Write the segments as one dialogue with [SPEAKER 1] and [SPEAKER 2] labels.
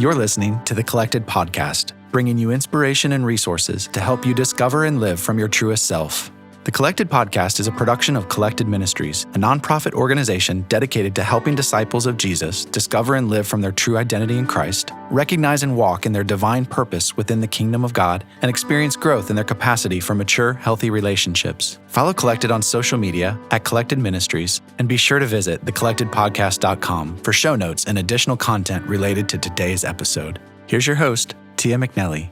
[SPEAKER 1] You're listening to the Collected Podcast, bringing you inspiration and resources to help you discover and live from your truest self. The Collected Podcast is a production of Collected Ministries, a nonprofit organization dedicated to helping disciples of Jesus discover and live from their true identity in Christ, recognize and walk in their divine purpose within the kingdom of God, and experience growth in their capacity for mature, healthy relationships. Follow Collected on social media at Collected Ministries, and be sure to visit thecollectedpodcast.com for show notes and additional content related to today's episode. Here's your host, Tia McNelly.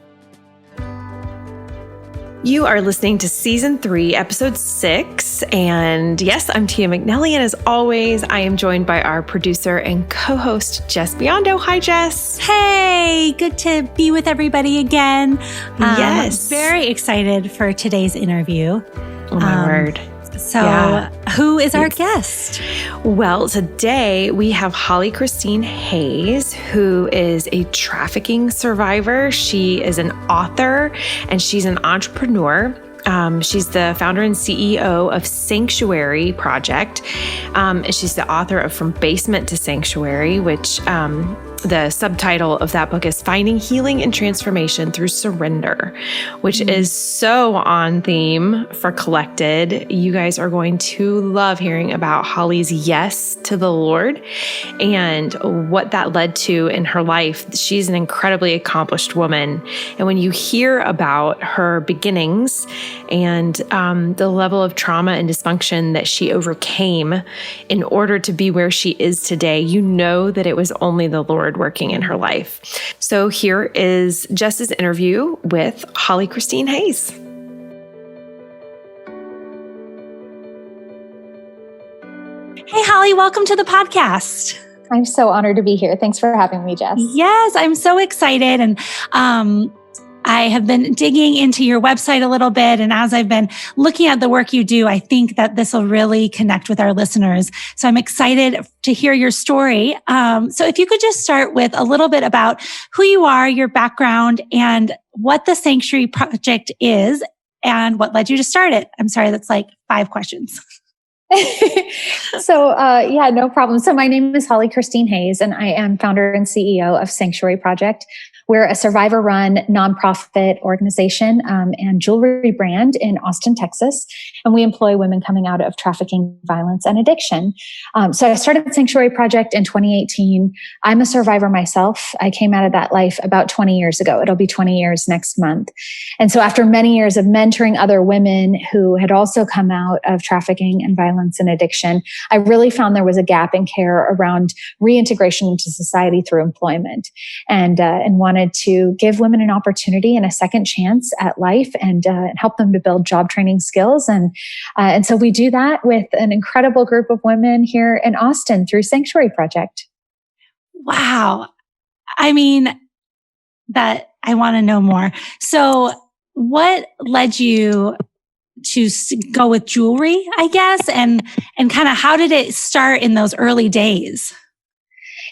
[SPEAKER 2] You are listening to Season 3, Episode 6, and yes, I'm Tia McNelly, and as always, I am joined by our producer and co-host, Jess Biondo. Hi, Jess.
[SPEAKER 3] Hey, good to be with everybody again.
[SPEAKER 2] Yes.
[SPEAKER 3] Very excited for today's interview.
[SPEAKER 2] Oh, my word.
[SPEAKER 3] So, Who is our guest?
[SPEAKER 2] Well, today we have Holly Christine Hayes, who is a trafficking survivor. She is an author and she's an entrepreneur. She's the founder and CEO of Sanctuary Project. And she's the author of From Basement to Sanctuary, which the subtitle of that book is Finding Healing and Transformation Through Surrender, which is so on theme for Collected. You guys are going to love hearing about Holly's yes to the Lord and what that led to in her life. She's an incredibly accomplished woman. And when you hear about her beginnings and the level of trauma and dysfunction that she overcame in order to be where she is today, you know that it was only the Lord working in her life. So here is Jess's interview with Holly Christine Hayes.
[SPEAKER 3] Hey, Holly, welcome to the podcast.
[SPEAKER 4] I'm so honored to be here. Thanks for having me, Jess.
[SPEAKER 3] Yes, I'm so excited. And I have been digging into your website a little bit. And as I've been looking at the work you do, I think that this will really connect with our listeners. So I'm excited to hear your story. So if you could just start with a little bit about who you are, your background, and what the Sanctuary Project is, and what led you to start it. I'm sorry, that's like 5 questions.
[SPEAKER 4] No problem. So my name is Holly Christine Hayes, and I am founder and CEO of Sanctuary Project. We're a survivor-run nonprofit organization and jewelry brand in Austin, Texas, and we employ women coming out of trafficking, violence, and addiction. So I started Sanctuary Project in 2018. I'm a survivor myself. I came out of that life about 20 years ago. It'll be 20 years next month. And so after many years of mentoring other women who had also come out of trafficking and violence and addiction, I really found there was a gap in care around reintegration into society through employment, and wanted to give women an opportunity and a second chance at life and help them to build job training skills. And so we do that with an incredible group of women here in Austin through Sanctuary Project.
[SPEAKER 3] Wow. I mean, that I want to know more. So what led you to go with jewelry, I guess? And kind of how did it start in those early days?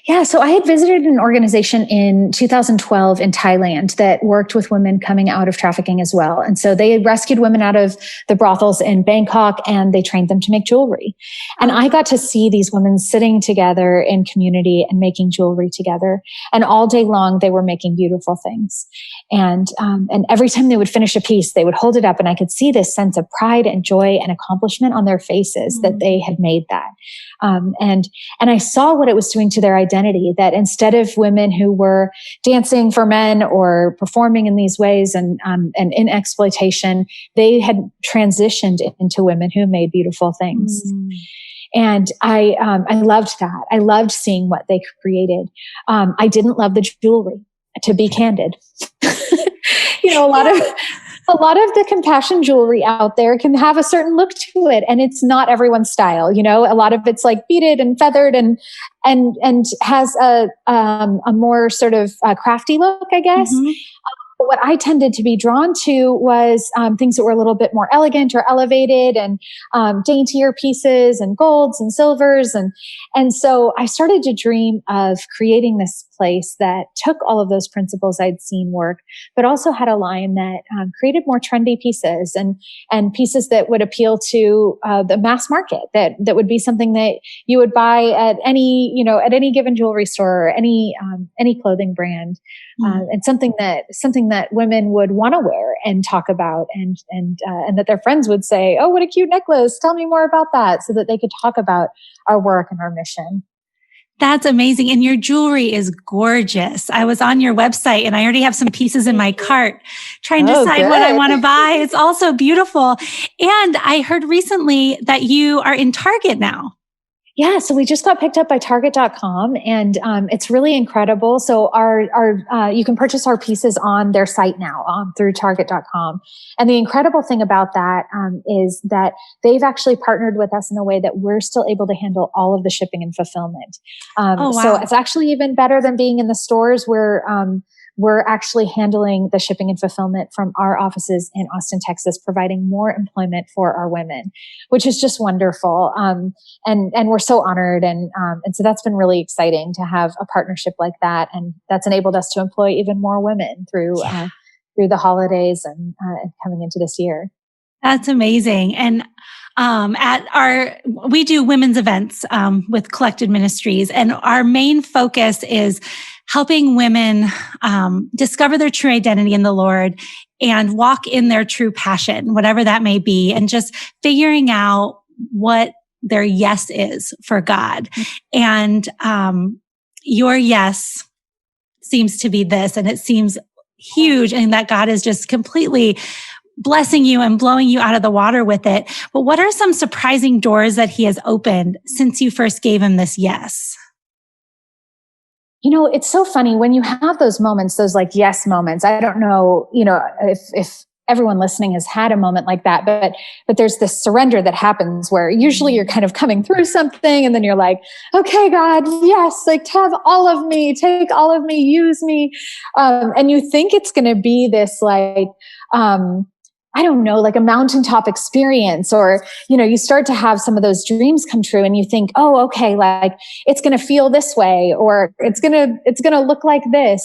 [SPEAKER 4] Yeah, so I had visited an organization in 2012 in Thailand that worked with women coming out of trafficking as well. And so they had rescued women out of the brothels in Bangkok and they trained them to make jewelry. And I got to see these women sitting together in community and making jewelry together. And all day long, they were making beautiful things. And every time they would finish a piece, they would hold it up and I could see this sense of pride and joy and accomplishment on their faces that they had made that. And I saw what it was doing to their identity, that instead of women who were dancing for men or performing in these ways and in exploitation, they had transitioned into women who made beautiful things. And I loved that. I loved seeing what they created. I didn't love the jewelry, to be candid. A lot of the compassion jewelry out there can have a certain look to it, and it's not everyone's style. A lot of it's like beaded and feathered and has a more sort of crafty look, I guess. what I tended to be drawn to was things that were a little bit more elegant or elevated, and daintier pieces and golds and silvers. And so I started to dream of creating this place that took all of those principles I'd seen work, but also had a line that created more trendy pieces and pieces that would appeal to the mass market, that would be something that you would buy at any given jewelry store or any clothing brand. And something that women would want to wear and talk about, and that their friends would say, "Oh, what a cute necklace. Tell me more about that," so that they could talk about our work and our mission.
[SPEAKER 3] That's amazing. And your jewelry is gorgeous. I was on your website and I already have some pieces in my cart trying to decide what I want to buy. It's also beautiful. And I heard recently that you are in Target now.
[SPEAKER 4] Yeah, so we just got picked up by Target.com, and it's really incredible. So you can purchase our pieces on their site now through Target.com. And the incredible thing about that is that they've actually partnered with us in a way that we're still able to handle all of the shipping and fulfillment.
[SPEAKER 3] Oh, wow.
[SPEAKER 4] So it's actually even better than being in the stores, where we're actually handling the shipping and fulfillment from our offices in Austin, Texas, providing more employment for our women, which is just wonderful. And we're so honored. And so that's been really exciting to have a partnership like that. And that's enabled us to employ even more women through the holidays and coming into this year.
[SPEAKER 3] That's amazing. And we do women's events with Collected Ministries, and our main focus is helping women discover their true identity in the Lord and walk in their true passion, whatever that may be, and just figuring out what their yes is for God. And your yes seems to be this, and it seems huge, and that God is just completely blessing you and blowing you out of the water with it. But what are some surprising doors that he has opened since you first gave him this yes?
[SPEAKER 4] It's so funny when you have those moments, those like yes moments. I don't know, if everyone listening has had a moment like that, but there's this surrender that happens where usually you're kind of coming through something and then you're like, okay, God, yes, like have all of me, take all of me, use me. And you think it's going to be this like, I don't know, like a mountaintop experience, or, you start to have some of those dreams come true and you think, oh, okay, like it's going to feel this way, or it's going to look like this.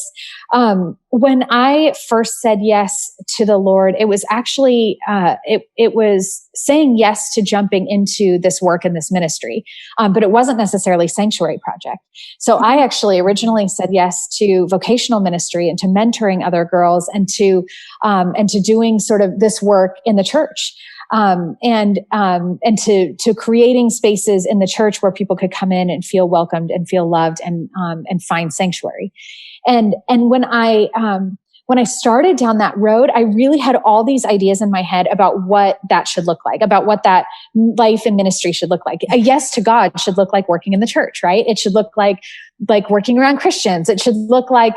[SPEAKER 4] When I first said yes to the Lord, it was actually, it was saying yes to jumping into this work and this ministry. But it wasn't necessarily Sanctuary Project. So I actually originally said yes to vocational ministry and to mentoring other girls and to doing sort of this work in the church. And to creating spaces in the church where people could come in and feel welcomed and feel loved and find sanctuary. And when I started down that road, I really had all these ideas in my head about what that should look like, about what that life and ministry should look like. A yes to God should look like working in the church, right? It should look like working around Christians. It should look like,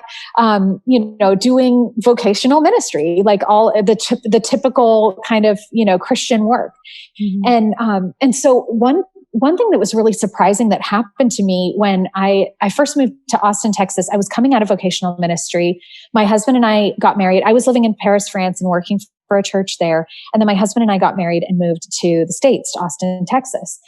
[SPEAKER 4] doing vocational ministry, like all the typical kind of, Christian work. Mm-hmm. And so one thing that was really surprising that happened to me when I first moved to Austin, Texas, I was coming out of vocational ministry. My husband and I got married. I was living in Paris, France and working for a church there. And then my husband and I got married and moved to the States, to Austin, Texas.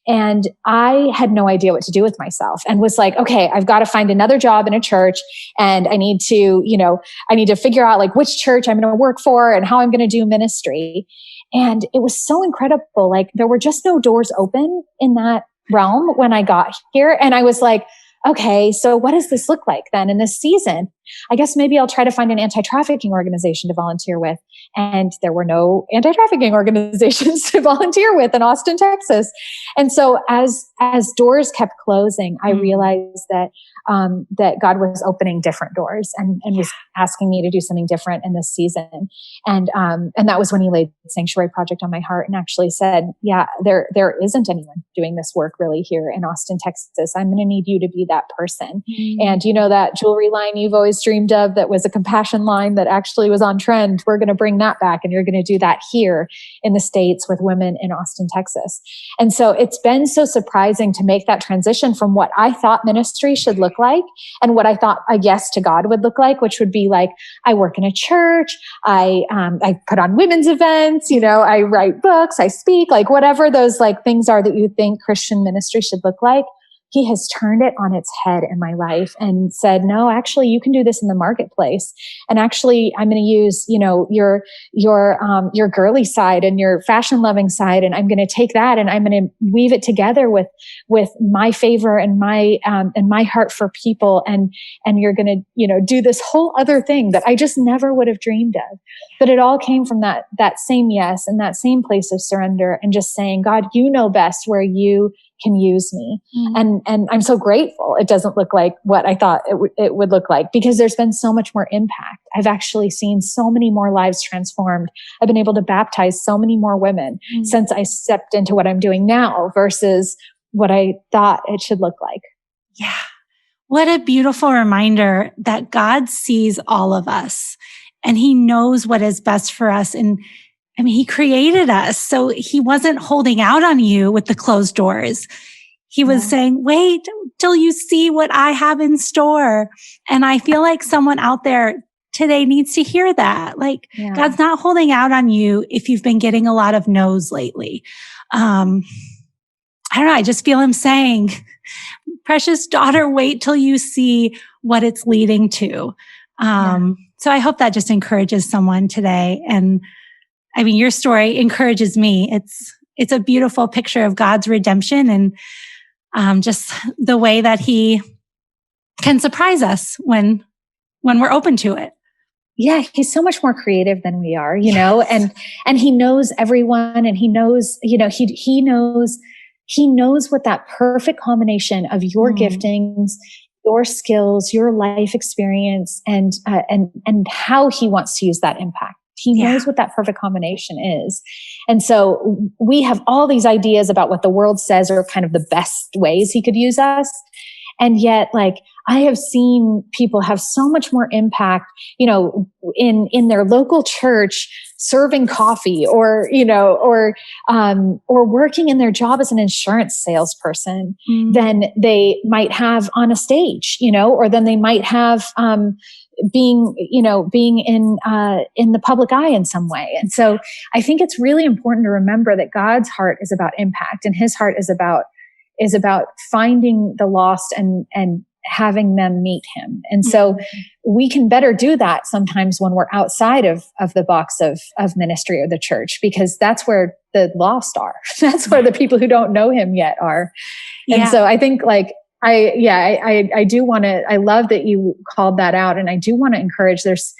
[SPEAKER 4] And I had no idea what to do with myself and was like, okay, I've got to find another job in a church. And I need to figure out like which church I'm going to work for and how I'm going to do ministry. And it was so incredible. Like there were just no doors open in that realm when I got here. And I was like, okay, so what does this look like then in this season? I guess maybe I'll try to find an anti-trafficking organization to volunteer with. And there were no anti-trafficking organizations to volunteer with in Austin, Texas. And so as doors kept closing, I realized that God was opening different doors and was asking me to do something different in this season. And that was when he laid the Sanctuary Project on my heart and actually said, yeah, there isn't anyone doing this work really here in Austin, Texas. I'm going to need you to be that person. And that jewelry line you've always dreamed of that was a compassion line that actually was on trend, we're going to bring that back. And you're going to do that here in the States with women in Austin, Texas. And so it's been so surprising to make that transition from what I thought ministry should look like and what I thought a yes to God would look like, which would be like, I work in a church. I put on women's events, I write books, I speak, like whatever those like things are that you think Christian ministry should look like. He has turned it on its head in my life and said, no, actually you can do this in the marketplace. And actually I'm going to use, your girly side and your fashion loving side. And I'm going to take that and I'm going to weave it together with my favor and my heart for people. And you're going to, do this whole other thing that I just never would have dreamed of. But it all came from that same yes and that same place of surrender and just saying, God, you know best where you can use me. Mm-hmm. And I'm so grateful. It doesn't look like what I thought it would look like, because there's been so much more impact. I've actually seen so many more lives transformed. I've been able to baptize so many more women since I stepped into what I'm doing now versus what I thought it should look like.
[SPEAKER 3] Yeah. What a beautiful reminder that God sees all of us and he knows what is best for us. And he created us. So he wasn't holding out on you with the closed doors. He was saying, wait till you see what I have in store. And I feel like someone out there today needs to hear that. Like God's not holding out on you if you've been getting a lot of no's lately. I don't know. I just feel him saying, precious daughter, wait till you see what it's leading to. So I hope that just encourages someone today. And your story encourages me. It's a beautiful picture of God's redemption and just the way that he can surprise us when we're open to it.
[SPEAKER 4] Yeah, he's so much more creative than we are, yes. and he knows everyone, and he knows, he knows what that perfect combination of your giftings, your skills, your life experience, and how he wants to use that impact. He knows what that perfect combination is. And so we have all these ideas about what the world says are kind of the best ways he could use us. And yet, like, I have seen people have so much more impact, in their local church, serving coffee or working in their job as an insurance salesperson than they might have on a stage, or than they might have, being in the public eye in some way. And so I think it's really important to remember that God's heart is about impact, and his heart is about finding the lost and having them meet him. And so we can better do that sometimes when we're outside of the box of ministry or the church, because that's where the lost are. That's where the people who don't know him yet are. And so I think I do want to, I love that you called that out. And I do want to encourage, there's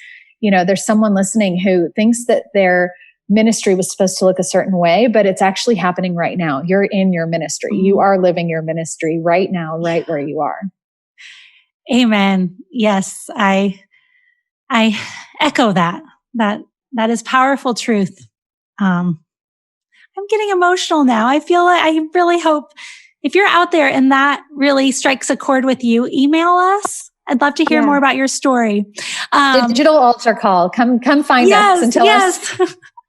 [SPEAKER 4] someone listening who thinks that their ministry was supposed to look a certain way, but it's actually happening right now. You're in your ministry. You are living your ministry right now, right where you are.
[SPEAKER 3] Amen. Yes. I echo that is powerful truth. I'm getting emotional now. I feel like I really hope if you're out there and that really strikes a chord with you, email us. I'd love to hear more about your story.
[SPEAKER 4] Digital altar call. Come find us and tell us.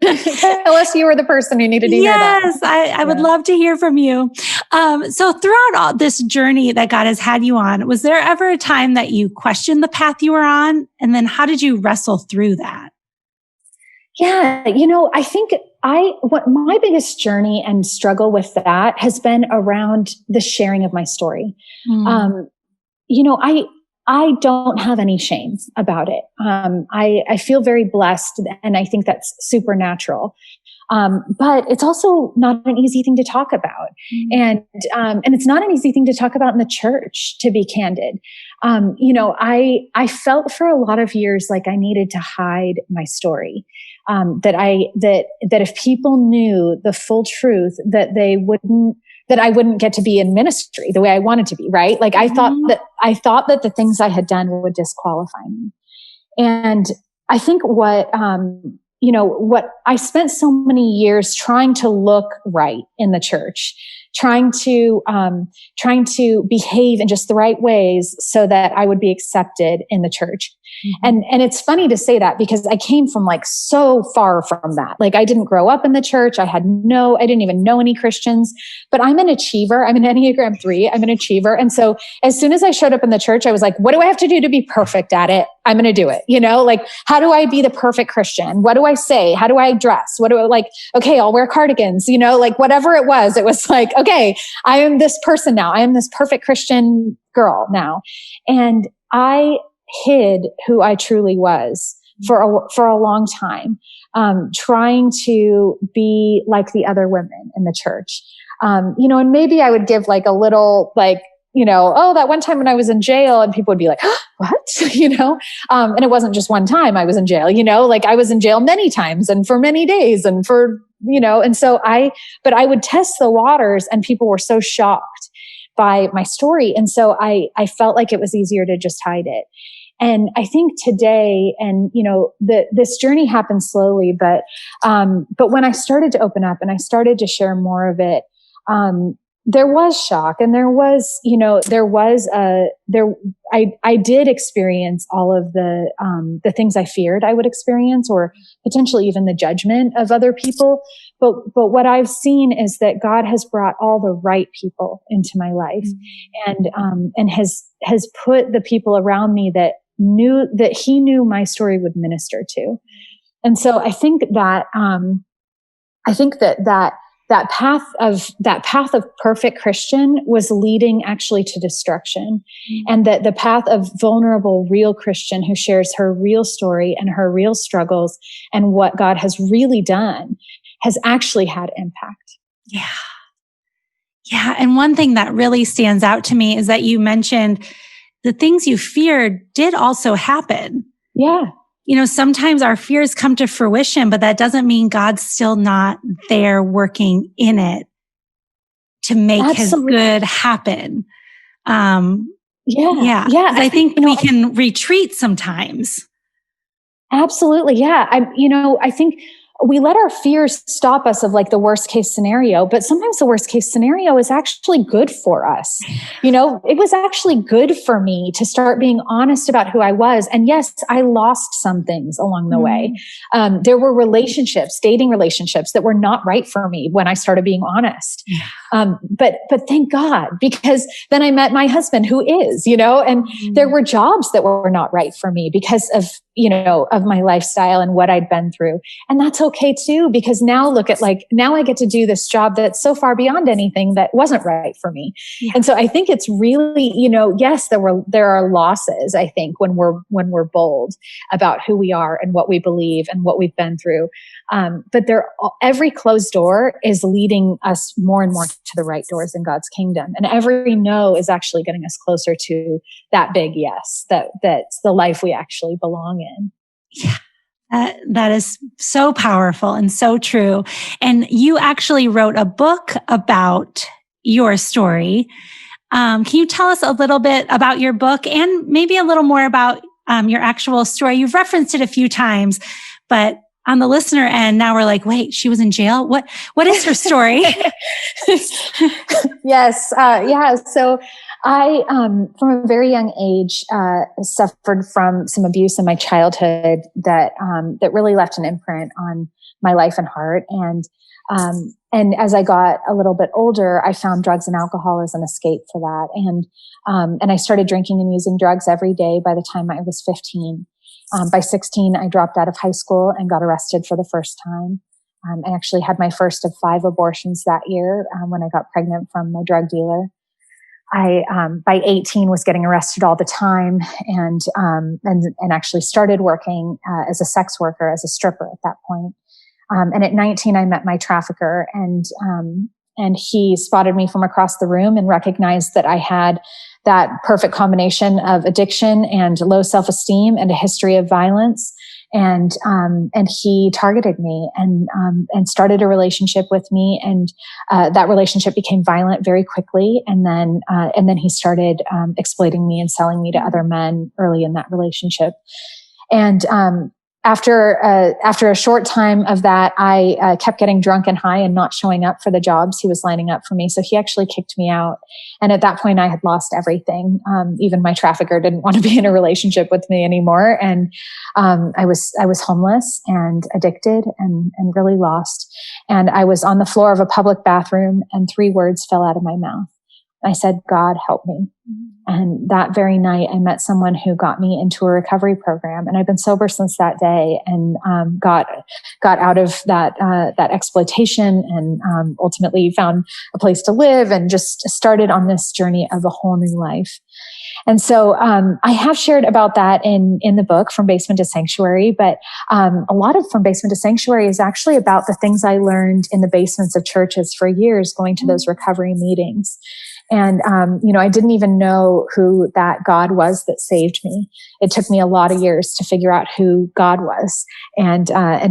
[SPEAKER 4] Tell us you were the person who needed to hear that.
[SPEAKER 3] Yes, I would love to hear from you. So throughout all this journey that God has had you on, was there ever a time that you questioned the path you were on? And then how did you wrestle through that?
[SPEAKER 4] Yeah, I think what my biggest journey and struggle with that has been around the sharing of my story. I don't have any shame about it. I feel very blessed, and I think that's supernatural. But it's also not an easy thing to talk about. And it's not an easy thing to talk about in the church, to be candid. I felt for a lot of years like I needed to hide my story. That if people knew the full truth, that I wouldn't get to be in ministry the way I wanted to be, right? Like I thought that the things I had done would disqualify me. And I think what I spent so many years trying to look right in the church, trying to behave in just the right ways so that I would be accepted in the church. Mm-hmm. And it's funny to say that because I came from like so far from that. Like I didn't grow up in the church. I didn't even know any Christians, but I'm an achiever. I'm an Enneagram 3. I'm an achiever. And so as soon as I showed up in the church, I was like, what do I have to do to be perfect at it? I'm going to do it. Like, how do I be the perfect Christian? What do I say? How do I dress? What do I like? Okay, I'll wear cardigans, like whatever it was like, okay, I am this person now. I am this perfect Christian girl now. And I hid who I truly was for a long time, trying to be like the other women in the church. And maybe I would give like a little like, oh, that one time when I was in jail, and people would be like, oh, what? And it wasn't just one time I was in jail, like I was in jail many times and for many days and for, and so but I would test the waters and people were so shocked by my story. And so I felt like it was easier to just hide it. And I think today, and this journey happened slowly, but when I started to open up and I started to share more of it, there was shock, and I did experience all of the things I feared I would experience, or potentially even the judgment of other people. But what I've seen is that God has brought all the right people into my life, and has put the people around me that He knew my story would minister to. And so I think that that path of perfect Christian was leading actually to destruction. And that the path of vulnerable, real Christian who shares her real story and her real struggles and what God has really done has actually had impact.
[SPEAKER 3] Yeah. Yeah. And one thing that really stands out to me is that you mentioned the things you feared did also happen.
[SPEAKER 4] Yeah.
[SPEAKER 3] Sometimes our fears come to fruition, but that doesn't mean God's still not there working in it to make Absolutely. His good happen. Yeah. I think we can retreat sometimes.
[SPEAKER 4] Absolutely. Yeah. I think we let our fears stop us of like the worst case scenario, but sometimes the worst case scenario is actually good for us. It was actually good for me to start being honest about who I was. And yes, I lost some things along the way. There were dating relationships that were not right for me when I started being honest. But thank God, because then I met my husband who is, and there were jobs that were not right for me because of my lifestyle and what I'd been through. And that's okay too, because now now I get to do this job that's so far beyond anything that wasn't right for me. Yeah. And so I think it's really, yes, there are losses, I think, when we're bold about who we are and what we believe and what we've been through. But every closed door is leading us more and more to the right doors in God's kingdom. And every no is actually getting us closer to that big yes, that's the life we actually belong in.
[SPEAKER 3] Yeah. That is so powerful and so true. And you actually wrote a book about your story. Can you tell us a little bit about your book and maybe a little more about your actual story? You've referenced it a few times, but on the listener end, now we're like, wait, she was in jail? What is her story?
[SPEAKER 4] Yes. So I, from a very young age, suffered from some abuse in my childhood that really left an imprint on my life and heart. And as I got a little bit older, I found drugs and alcohol as an escape for that. And I started drinking and using drugs every day by the time I was 15. By 16, I dropped out of high school and got arrested for the first time. I actually had my first of 5 abortions that year when I got pregnant from my drug dealer. I, by 18, was getting arrested all the time and actually started working as a sex worker, as a stripper at that point. And at 19, I met my trafficker, and he spotted me from across the room and recognized that I had that perfect combination of addiction and low self-esteem and a history of violence. And he targeted me and started a relationship with me. And, that relationship became violent very quickly. And then he started, exploiting me and selling me to other men early in that relationship. And after a short time of that, I kept getting drunk and high and not showing up for the jobs he was lining up for me. So he actually kicked me out. And at that point, I had lost everything. Even my trafficker didn't want to be in a relationship with me anymore. And I was homeless and addicted and really lost. And I was on the floor of a public bathroom, and 3 words fell out of my mouth. I said, "God, help me." And that very night, I met someone who got me into a recovery program, and I've been sober since that day, and got out of that exploitation, and ultimately found a place to live, and just started on this journey of a whole new life. And so I have shared about that in the book, From Basement to Sanctuary, but a lot of From Basement to Sanctuary is actually about the things I learned in the basements of churches for years, going to those recovery meetings. And, I didn't even know who that God was that saved me. It took me a lot of years to figure out who God was, and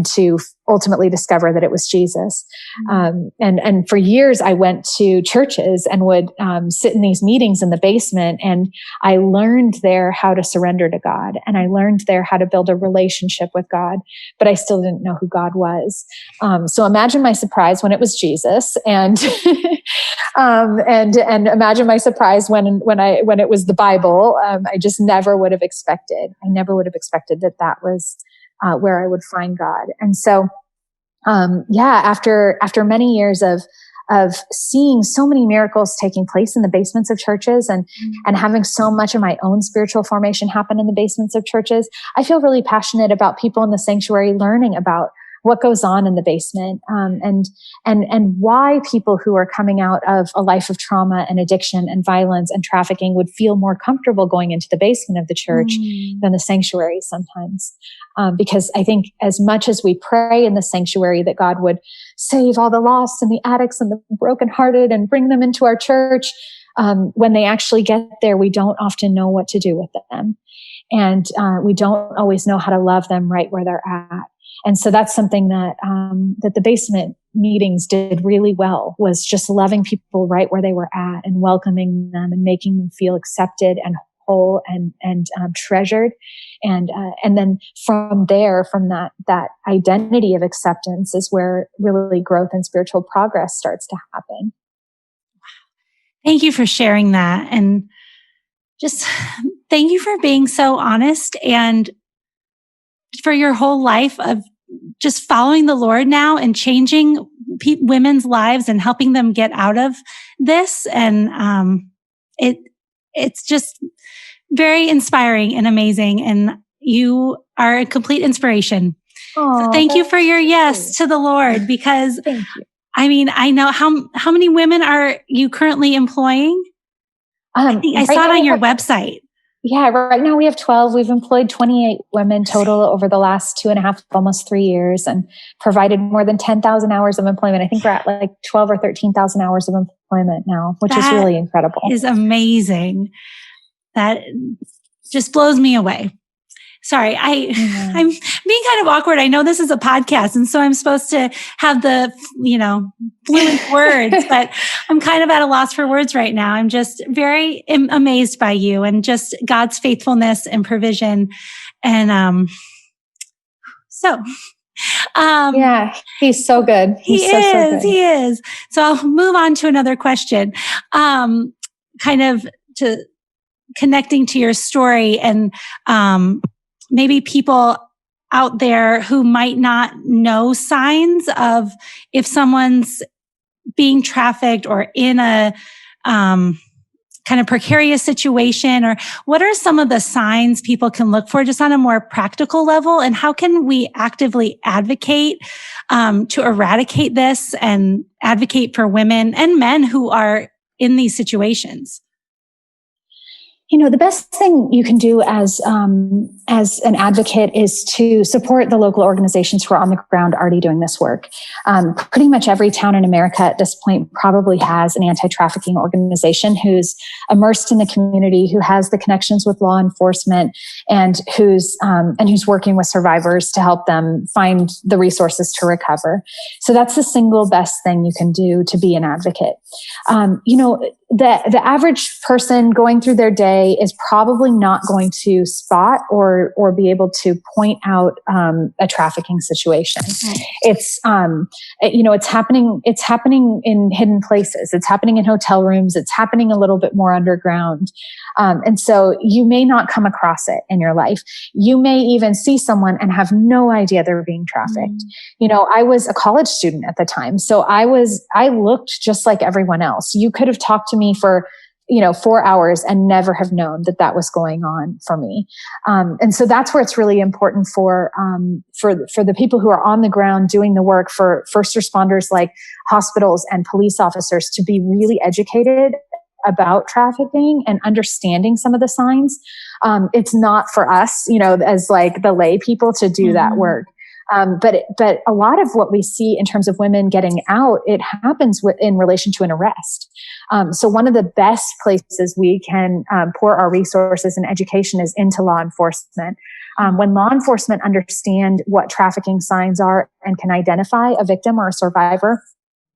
[SPEAKER 4] to ultimately discover that it was Jesus. And for years I went to churches and would sit in these meetings in the basement, and I learned there how to surrender to God, and I learned there how to build a relationship with God, but I still didn't know who God was. So imagine my surprise when it was Jesus, and and imagine my surprise when it was the Bible. I just never would have expected. I never would have expected that was where I would find God. And so, after many years of seeing so many miracles taking place in the basements of churches, and having so much of my own spiritual formation happen in the basements of churches, I feel really passionate about people in the sanctuary learning about what goes on in the basement, and why people who are coming out of a life of trauma and addiction and violence and trafficking would feel more comfortable going into the basement of the church than the sanctuary sometimes. Because I think as much as we pray in the sanctuary that God would save all the lost and the addicts and the brokenhearted and bring them into our church, when they actually get there, we don't often know what to do with them. And we don't always know how to love them right where they're at. And so that's something that the basement meetings did really well, was just loving people right where they were at and welcoming them and making them feel accepted and whole and treasured. And then from there, from that identity of acceptance is where really growth and spiritual progress starts to happen.
[SPEAKER 3] Thank you for sharing that. And just thank you for being so honest, and for your whole life of just following the Lord now and changing women's lives and helping them get out of this. And it's just very inspiring and amazing. And you are a complete inspiration. So thank you for your yes to the Lord, because I mean, I know how many women are you currently employing? I saw it on your website.
[SPEAKER 4] Yeah, right now we have 12. We've employed 28 women total over the last 2.5, almost 3 years, and provided more than 10,000 hours of employment. I think we're at like 12 or 13,000 hours of employment now, which is really incredible.
[SPEAKER 3] Is amazing. That just blows me away. Sorry, I'm being kind of awkward. I know this is a podcast, and so I'm supposed to have the, fluent words, but I'm kind of at a loss for words right now. I'm just very amazed by you and just God's faithfulness and provision. And
[SPEAKER 4] he's so good.
[SPEAKER 3] He is. So I'll move on to another question. Kind of to connecting to your story, and maybe people out there who might not know signs of if someone's being trafficked or in a kind of precarious situation, or what are some of the signs people can look for just on a more practical level, and how can we actively advocate to eradicate this and advocate for women and men who are in these situations?
[SPEAKER 4] The best thing you can do as an advocate is to support the local organizations who are on the ground already doing this work. Pretty much every town in America at this point probably has an anti-trafficking organization who's immersed in the community, who has the connections with law enforcement, and who's working with survivors to help them find the resources to recover. So that's the single best thing you can do to be an advocate. The average person going through their day lay is probably not going to spot or be able to point out a trafficking situation. It's it's happening in hidden places. It's happening in hotel rooms. It's happening a little bit more underground. And so you may not come across it in your life. You may even see someone and have no idea they're being trafficked. I was a college student at the time. So I looked just like everyone else. You could have talked to me for 4 hours and never have known that was going on for me. And so that's where it's really important for the people who are on the ground doing the work, for first responders like hospitals and police officers, to be really educated about trafficking and understanding some of the signs. It's not for us, as like the lay people to do that work. But a lot of what we see in terms of women getting out, it happens in relation to an arrest. So one of the best places we can pour our resources and education is into law enforcement. When law enforcement understand what trafficking signs are and can identify a victim or a survivor,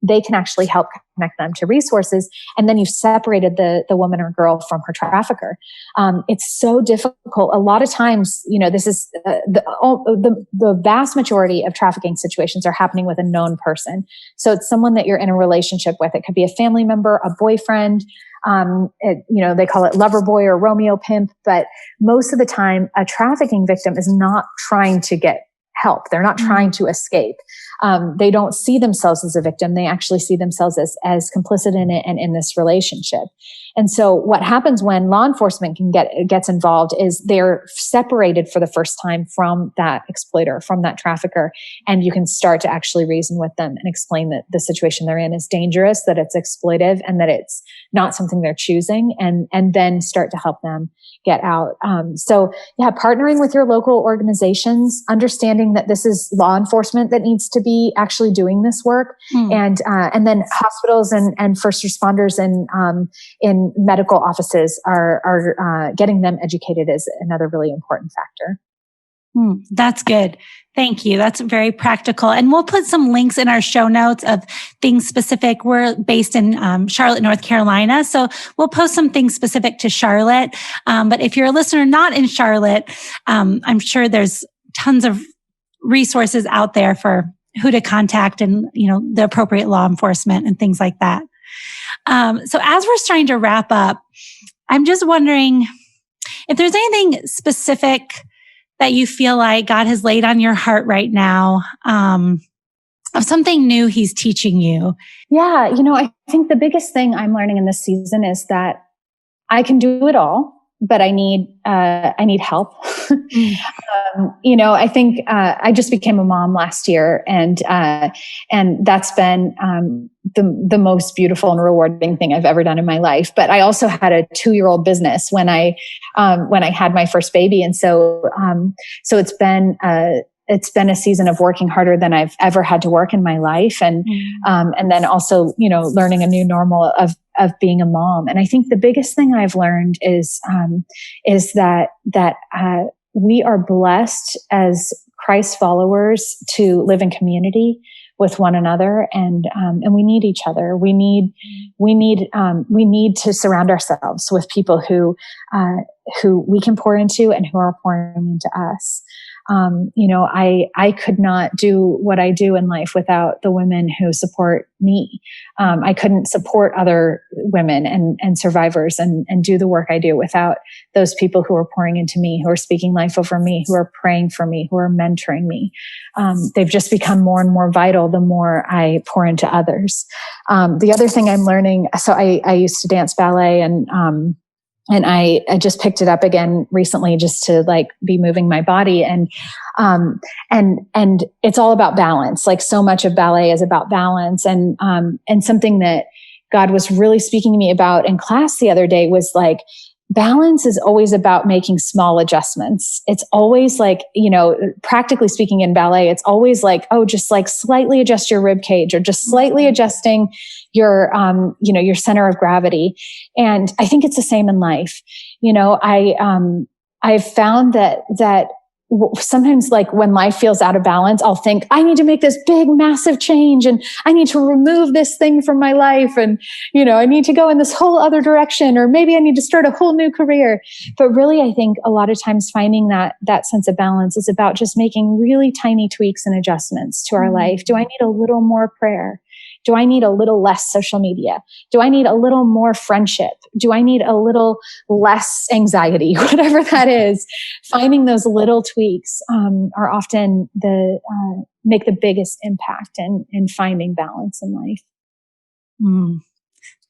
[SPEAKER 4] they can actually help connect them to resources. And then you've separated the woman or girl from her trafficker. It's so difficult. A lot of times, this is the vast majority of trafficking situations are happening with a known person. So it's someone that you're in a relationship with. It could be a family member, a boyfriend. They call it lover boy or Romeo pimp. But most of the time, a trafficking victim is not trying to get help. They're not trying to escape. They don't see themselves as a victim. They actually see themselves as complicit in it and in this relationship. And so what happens when law enforcement gets involved is they're separated for the first time from that exploiter, from that trafficker. And you can start to actually reason with them and explain that the situation they're in is dangerous, that it's exploitive, and that it's not something they're choosing, and then start to help them get out. Partnering with your local organizations, understanding that this is law enforcement that needs to be actually doing this work, and then hospitals and first responders and in medical offices are getting them educated is another really important factor.
[SPEAKER 3] That's good. Thank you. That's very practical. And we'll put some links in our show notes of things specific. We're based in Charlotte, North Carolina. So we'll post some things specific to Charlotte. But if you're a listener not in Charlotte, I'm sure there's tons of resources out there for who to contact and, the appropriate law enforcement and things like that. So as we're starting to wrap up, I'm just wondering if there's anything specific that you feel like God has laid on your heart right now, of something new He's teaching you.
[SPEAKER 4] Yeah. I think the biggest thing I'm learning in this season is that I can do it all, but I need help. I think, I just became a mom last year, and that's been, the most beautiful and rewarding thing I've ever done in my life. But I also had a 2-year-old business when I had my first baby. And so it's been a season of working harder than I've ever had to work in my life. And then also, learning a new normal of being a mom. And I think the biggest thing I've learned is that we are blessed as Christ followers to live in community with one another, and we need each other. We need to surround ourselves with people who we can pour into and who are pouring into us. I could not do what I do in life without the women who support me. I couldn't support other women and survivors and do the work I do without those people who are pouring into me, who are speaking life over me, who are praying for me, who are mentoring me. They've just become more and more vital the more I pour into others. The other thing I'm learning, so I used to dance ballet, and I just picked it up again recently just to be moving my body. And it's all about balance. Like, so much of ballet is about balance. And something that God was really speaking to me about in class the other day was balance is always about making small adjustments. It's always practically speaking in ballet, it's always just slightly adjust your rib cage, or just slightly adjusting your center of gravity. And I think it's the same in life. I've found that sometimes like when life feels out of balance, I'll think I need to make this big, massive change and I need to remove this thing from my life. And, I need to go in this whole other direction, or maybe I need to start a whole new career. But really, I think a lot of times finding that sense of balance is about just making really tiny tweaks and adjustments to our life. Do I need a little more prayer? Do I need a little less social media? Do I need a little more friendship? Do I need a little less anxiety? Whatever that is, finding those little tweaks are often make the biggest impact in finding balance in life.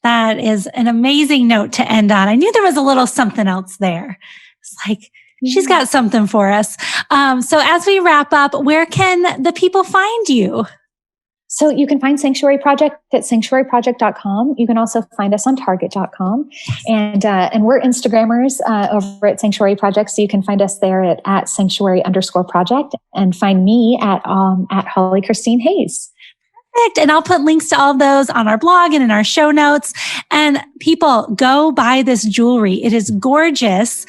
[SPEAKER 3] That is an amazing note to end on. I knew there was a little something else there. It's like, she's got something for us. So as we wrap up, where can the people find you?
[SPEAKER 4] So you can find Sanctuary Project at sanctuaryproject.com. You can also find us on target.com. And we're Instagrammers over at Sanctuary Project. So you can find us there at @sanctuary_project, and find me at Holly Christine Hayes.
[SPEAKER 3] Perfect. And I'll put links to all of those on our blog and in our show notes. And people, go buy this jewelry. It is gorgeous.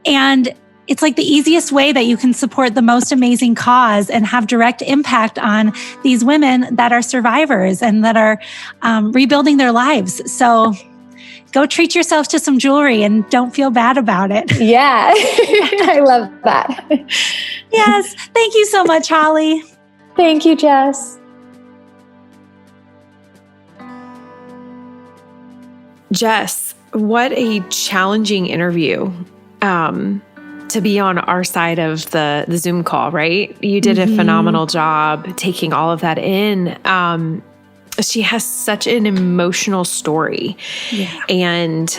[SPEAKER 3] And it's like the easiest way that you can support the most amazing cause and have direct impact on these women that are survivors and that are rebuilding their lives. So go treat yourself to some jewelry and don't feel bad about it.
[SPEAKER 4] Yeah, I love that.
[SPEAKER 3] Yes. Thank you so much, Holly.
[SPEAKER 4] Thank you, Jess.
[SPEAKER 2] Jess, what a challenging interview. To be on our side of the Zoom call, right? You did a phenomenal job taking all of that in. She has such an emotional story. Yeah. And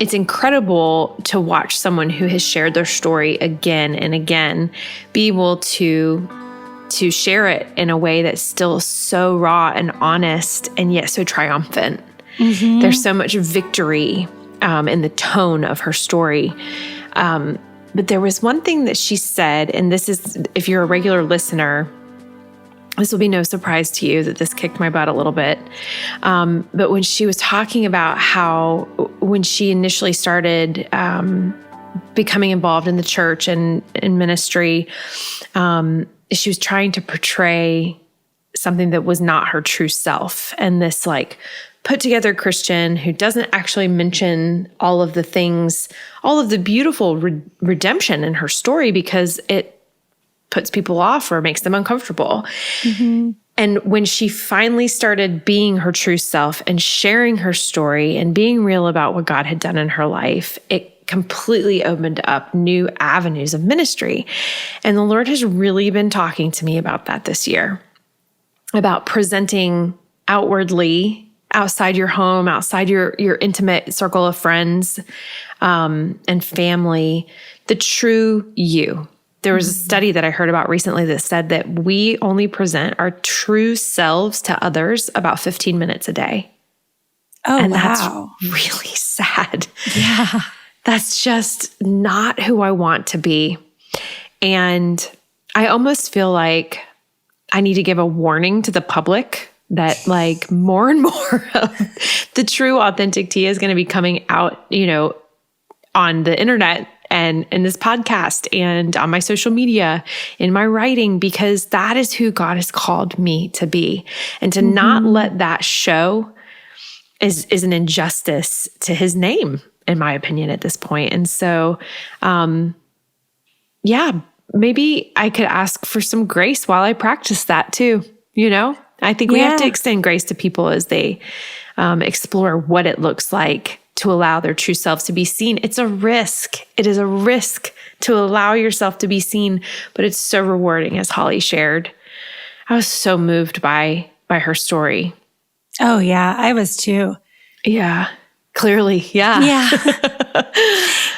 [SPEAKER 2] it's incredible to watch someone who has shared their story again and again be able to share it in a way that's still so raw and honest and yet so triumphant. There's so much victory in the tone of her story. But there was one thing that she said, and this is, if you're a regular listener, this will be no surprise to you that this kicked my butt a little bit. But when she was talking about how, when she initially started becoming involved in the church and in ministry, she was trying to portray something that was not her true self. And this like put together Christian who doesn't actually mention all of the things, all of the beautiful redemption in her story, because it puts people off or makes them uncomfortable. And when she finally started being her true self and sharing her story and being real about what God had done in her life, it completely opened up new avenues of ministry. And the Lord has really been talking to me about that this year, about presenting outwardly outside your home, outside your intimate circle of friends and family, the true you. There was a study that I heard about recently that said that we only present our true selves to others about 15 minutes a day.
[SPEAKER 3] Oh,
[SPEAKER 2] and
[SPEAKER 3] wow.
[SPEAKER 2] That's really sad.
[SPEAKER 3] Yeah.
[SPEAKER 2] That's just not who I want to be. And I almost feel like I need to give a warning to the public that like more and more of the true authentic Tia is going to be coming out, on the internet and in this podcast and on my social media, in my writing, because that is who God has called me to be. And to not let that show is an injustice to his name, in my opinion, at this point. And so, maybe I could ask for some grace while I practice that too, I think we have to extend grace to people as they explore what it looks like to allow their true selves to be seen. It's a risk. It is a risk to allow yourself to be seen, but it's so rewarding, as Holly shared. I was so moved by her story. Oh, yeah, I was too. Yeah, clearly. Yeah. Yeah.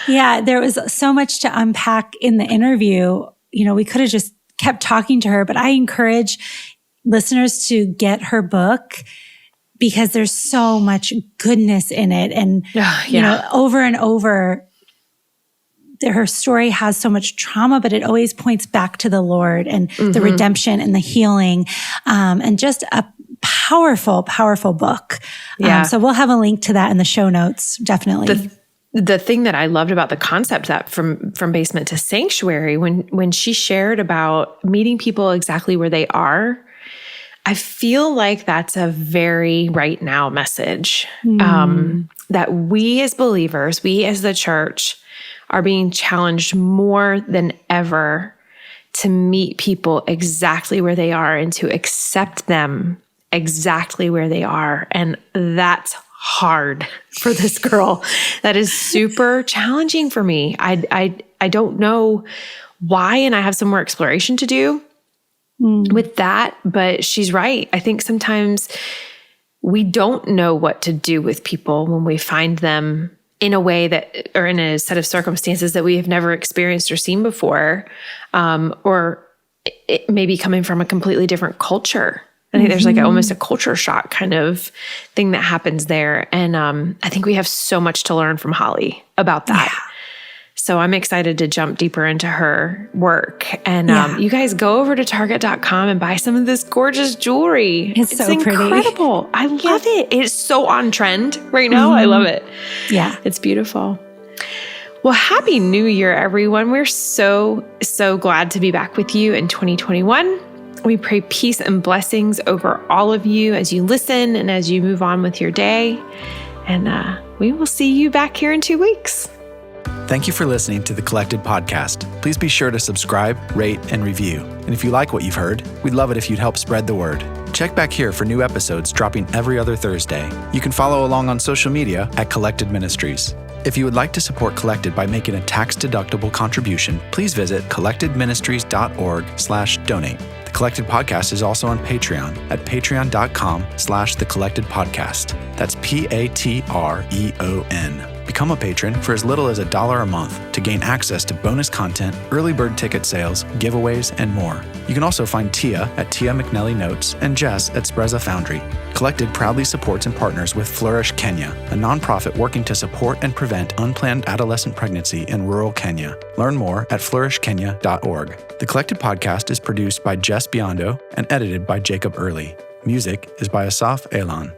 [SPEAKER 2] Yeah, there was so much to unpack in the interview. We could have just kept talking to her, but I encourage listeners to get her book because there's so much goodness in it. And, over and over, her story has so much trauma, but it always points back to the Lord and the redemption and the healing, and just a powerful, powerful book. Yeah. So we'll have a link to that in the show notes, definitely. the thing that I loved about the concept that from basement to sanctuary, when she shared about meeting people exactly where they are, I feel like that's a very right now message. That we as believers, we as the church, are being challenged more than ever to meet people exactly where they are and to accept them exactly where they are. And that's hard for this girl. That is super challenging for me. I don't know why, and I have some more exploration to do with that, but she's right. I think sometimes we don't know what to do with people when we find them in a way that, or in a set of circumstances that we have never experienced or seen before, or it may be coming from a completely different culture. I think there's like almost a culture shock kind of thing that happens there. And I think we have so much to learn from Holly about that. Yeah. So I'm excited to jump deeper into her work. And you guys go over to Target.com and buy some of this gorgeous jewelry.
[SPEAKER 3] It's so
[SPEAKER 2] incredible.
[SPEAKER 3] Pretty.
[SPEAKER 2] I love it. It's so on trend right now. I love it.
[SPEAKER 3] Yeah.
[SPEAKER 2] It's beautiful. Well, Happy New Year, everyone. We're so, so glad to be back with you in 2021. We pray peace and blessings over all of you as you listen and as you move on with your day. And we will see you back here in 2 weeks.
[SPEAKER 1] Thank you for listening to the Collected Podcast. Please be sure to subscribe, rate, and review. And if you like what you've heard, we'd love it if you'd help spread the word. Check back here for new episodes dropping every other Thursday. You can follow along on social media at Collected Ministries. If you would like to support Collected by making a tax-deductible contribution, please visit collectedministries.org/donate. The Collected Podcast is also on Patreon at patreon.com/thecollectedpodcast. That's Patreon. Become a patron for as little as $1 a month to gain access to bonus content, early bird ticket sales, giveaways, and more. You can also find Tia at Tia McNelly Notes and Jess at Spreza Foundry. Collected proudly supports and partners with Flourish Kenya, a nonprofit working to support and prevent unplanned adolescent pregnancy in rural Kenya. Learn more at flourishkenya.org. The Collected Podcast is produced by Jess Biondo and edited by Jacob Early. Music is by Asaf Elan.